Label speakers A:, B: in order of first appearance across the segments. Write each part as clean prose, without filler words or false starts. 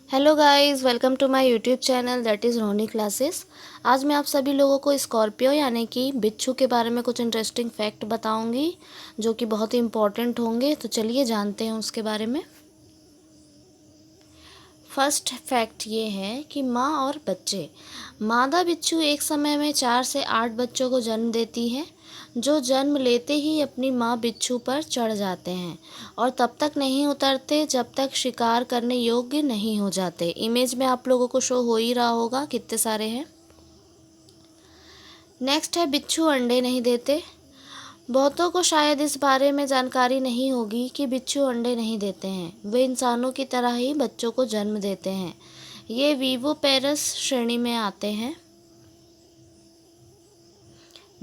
A: Hello guys, welcome to my YouTube channel that is Roni classes. आज मैं आप सभी लोगों को स्कॉर्पियो यानी कि बिच्छू के बारे में कुछ इंटरेस्टिंग फैक्ट बताऊंगी जो कि बहुत ही इम्पोर्टेंट होंगे। तो चलिए जानते हैं उसके बारे में। फर्स्ट फैक्ट ये है कि माँ और बच्चे, मादा बिच्छू एक समय में 4 से 8 बच्चों को जन्म देती है, जो जन्म लेते ही अपनी माँ बिच्छू पर चढ़ जाते हैं और तब तक नहीं उतरते जब तक शिकार करने योग्य नहीं हो जाते। इमेज में आप लोगों को शो हो ही रहा होगा कितने सारे हैं। नेक्स्ट है बिच्छू अंडे नहीं देते। बहुतों को शायद इस बारे में जानकारी नहीं होगी कि बिच्छू अंडे नहीं देते हैं। वे इंसानों की तरह ही बच्चों को जन्म देते हैं। ये विविपेरस श्रेणी में आते हैं।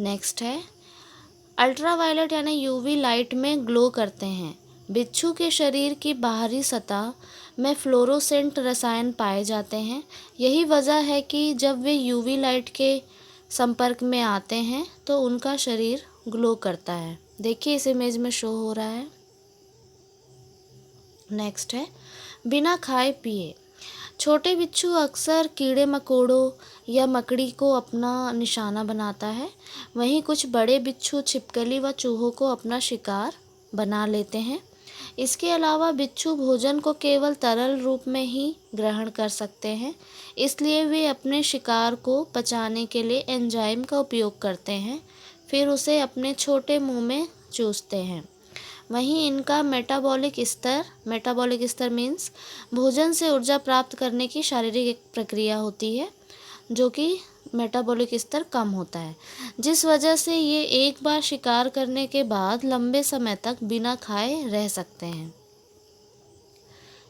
A: नेक्स्ट है अल्ट्रावायलेट यानी यूवी लाइट में ग्लो करते हैं। बिच्छू के शरीर की बाहरी सतह में फ्लोरोसेंट रसायन पाए जाते हैं। यही वजह है कि जब वे यूवी लाइट के संपर्क में आते हैं तो उनका शरीर ग्लो करता है। देखिए इस इमेज में शो हो रहा है। नेक्स्ट है बिना खाए पिए। छोटे बिच्छू अक्सर कीड़े मकोड़ों या मकड़ी को अपना निशाना बनाता है। वहीं कुछ बड़े बिच्छू छिपकली व चूहों को अपना शिकार बना लेते हैं। इसके अलावा बिच्छू भोजन को केवल तरल रूप में ही ग्रहण कर सकते हैं, इसलिए वे अपने शिकार को पचाने के लिए एंजाइम का उपयोग करते हैं, फिर उसे अपने छोटे मुंह में चूसते हैं। वहीं इनका मेटाबॉलिक स्तर मीन्स भोजन से ऊर्जा प्राप्त करने की शारीरिक एक प्रक्रिया होती है, जो कि मेटाबॉलिक स्तर कम होता है, जिस वजह से ये एक बार शिकार करने के बाद लंबे समय तक बिना खाए रह सकते हैं।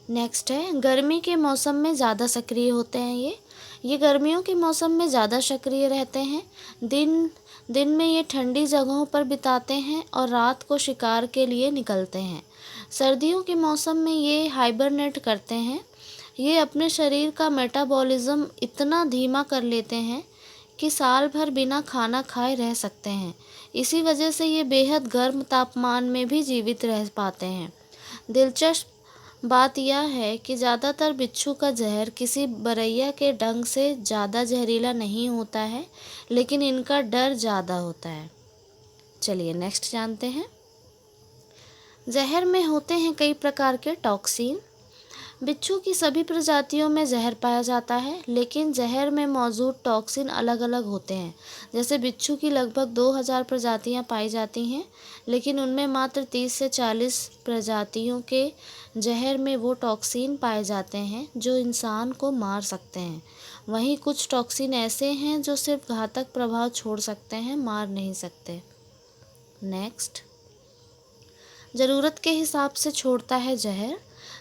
A: नेक्स्ट है गर्मी के मौसम में ज़्यादा सक्रिय होते हैं। ये गर्मियों के मौसम में ज़्यादा सक्रिय रहते हैं। दिन में ये ठंडी जगहों पर बिताते हैं और रात को शिकार के लिए निकलते हैं। सर्दियों के मौसम में ये हाइबरनेट करते हैं। ये अपने शरीर का मेटाबॉलिज्म इतना धीमा कर लेते हैं कि साल भर बिना खाना खाए रह सकते हैं। इसी वजह से ये बेहद गर्म तापमान में भी जीवित रह पाते हैं। दिलचस्प बात यह है कि ज़्यादातर बिच्छू का जहर किसी बरैया के डंक से ज़्यादा जहरीला नहीं होता है, लेकिन इनका डर ज़्यादा होता है। चलिए नेक्स्ट जानते हैं। जहर में होते हैं कई प्रकार के टॉक्सिन। बिच्छू की सभी प्रजातियों में जहर पाया जाता है, लेकिन जहर में मौजूद टॉक्सिन अलग अलग होते हैं। जैसे बिच्छू की लगभग 2000 प्रजातियां पाई जाती हैं, लेकिन उनमें मात्र 30 से 40 प्रजातियों के जहर में वो टॉक्सिन पाए जाते हैं जो इंसान को मार सकते हैं। वहीं कुछ टॉक्सिन ऐसे हैं जो सिर्फ घातक प्रभाव छोड़ सकते हैं, मार नहीं सकते। नेक्स्ट, ज़रूरत के हिसाब से छोड़ता है जहर।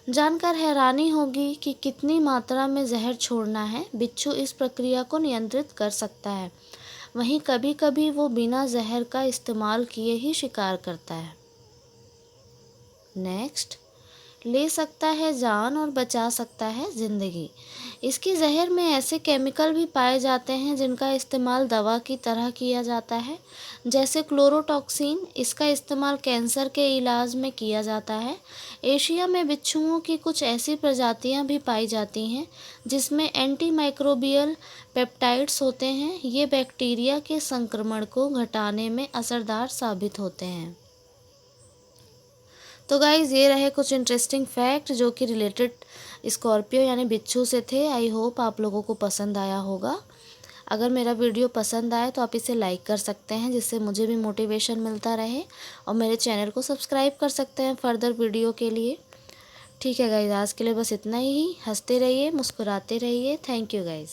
A: जानकर हैरानी होगी कि कितनी मात्रा में जहर छोड़ना है। बिच्छू इस प्रक्रिया को नियंत्रित कर सकता है। वहीं कभी कभी वो बिना जहर का इस्तेमाल किए ही शिकार करता है। नेक्स्ट, ले सकता है जान और बचा सकता है ज़िंदगी। इसके जहर में ऐसे केमिकल भी पाए जाते हैं जिनका इस्तेमाल दवा की तरह किया जाता है, जैसे क्लोरोटॉक्सिन। इसका इस्तेमाल कैंसर के इलाज में किया जाता है। एशिया में बिच्छुओं की कुछ ऐसी प्रजातियां भी पाई जाती हैं जिसमें एंटीमाइक्रोबियल पेप्टाइड्स होते हैं। ये बैक्टीरिया के संक्रमण को घटाने में असरदार साबित होते हैं। तो गाइज़ ये रहे कुछ इंटरेस्टिंग फैक्ट जो कि रिलेटेड स्कॉर्पियो यानी बिच्छू से थे। आई होप आप लोगों को पसंद आया होगा। अगर मेरा वीडियो पसंद आए तो आप इसे लाइक कर सकते हैं, जिससे मुझे भी मोटिवेशन मिलता रहे, और मेरे चैनल को सब्सक्राइब कर सकते हैं फर्दर वीडियो के लिए। ठीक है गाइज़, आज के लिए बस इतना ही। हंसते रहिए, मुस्कुराते रहिए। Thank you guys.